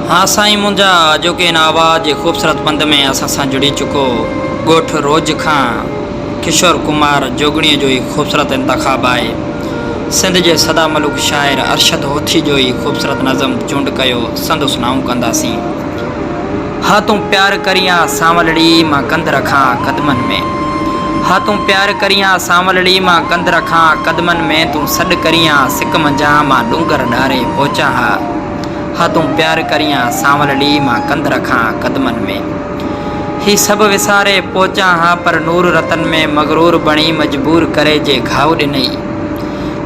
हाँ साईं, मुंहिंजा अॼोके इन आवाज़ जे ख़ूबसूरत बंद में असां सां जुड़ी चुको ॻोठ रोज़ खां किशोर कुमार जोगणीअ जो ई ख़ूबसूरत इंतख़ाब आहे। सिंध जे सदा मलूक शाइर अरशद होथी जो ई ख़ूबसूरत नज़म चूंड कयो, संदो सुनाऊं कंदासीं। हा तूं प्यार करियां सांवलड़ी मां कंध रखां कदमनि में, हा तूं प्यार करियां सांवलड़ी मां कंध रखां कदमनि में, तूं सॾु करियां सिक मंझां मां डूंगर ॾारे पहुचां हा। हा तूं प्यार करियां सांवलड़ी मां कंध रखां कदमनि में। ही सभु विसारे पहुचां हा पर नूर रतन में मगरूर बणी मजबूर करे जे घाव ॾिनई।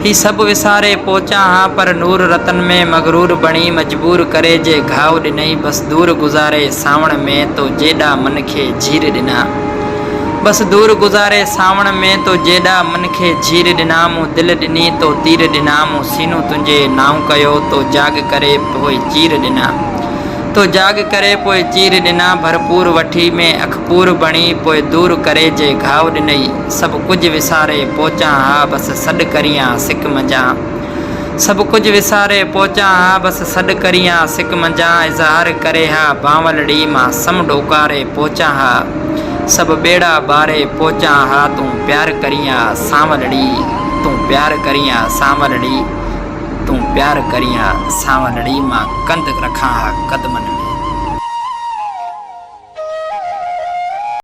ही सभु विसारे पहुचां हा पर नूर रतन में मगरूर बणी मजबूर करे जे घाव ॾिनई। बस दूर गुज़ारे सावण में तो जेॾा मन खे झीर ॾिना, बस दूर गुज़ारे सावण में तो जेॾा मन खे झीर ॾिना। मूं दिलि ॾिनी तो तीर ॾिना, मूं सीनो तुंहिंजे नाव कयो तो जाग करे पोइ चीर ॾिना, तो जाग करे पोइ चीर ॾिना। भरपूर वठी में अखपूर बणी पोइ दूर करे जे घाव ॾिनई। सभु कुझु विसारे पहुचां हा बस सॾु करियां सिक मंझां, सभु कुझु विसारे पहुचां हा बस सॾु करियां सिक मंझां। इज़हार करे हा बांवलड़ी मां सम डोकारे पहुचां हा, सभु ॿेड़ा ॿारे पहुचां हा। तूं प्यार करियां सांवलड़ी, तूं प्यार करियां सांवलड़ी, तूं प्यार करियां सांवलड़ी मां कंध रखां कदमनि में।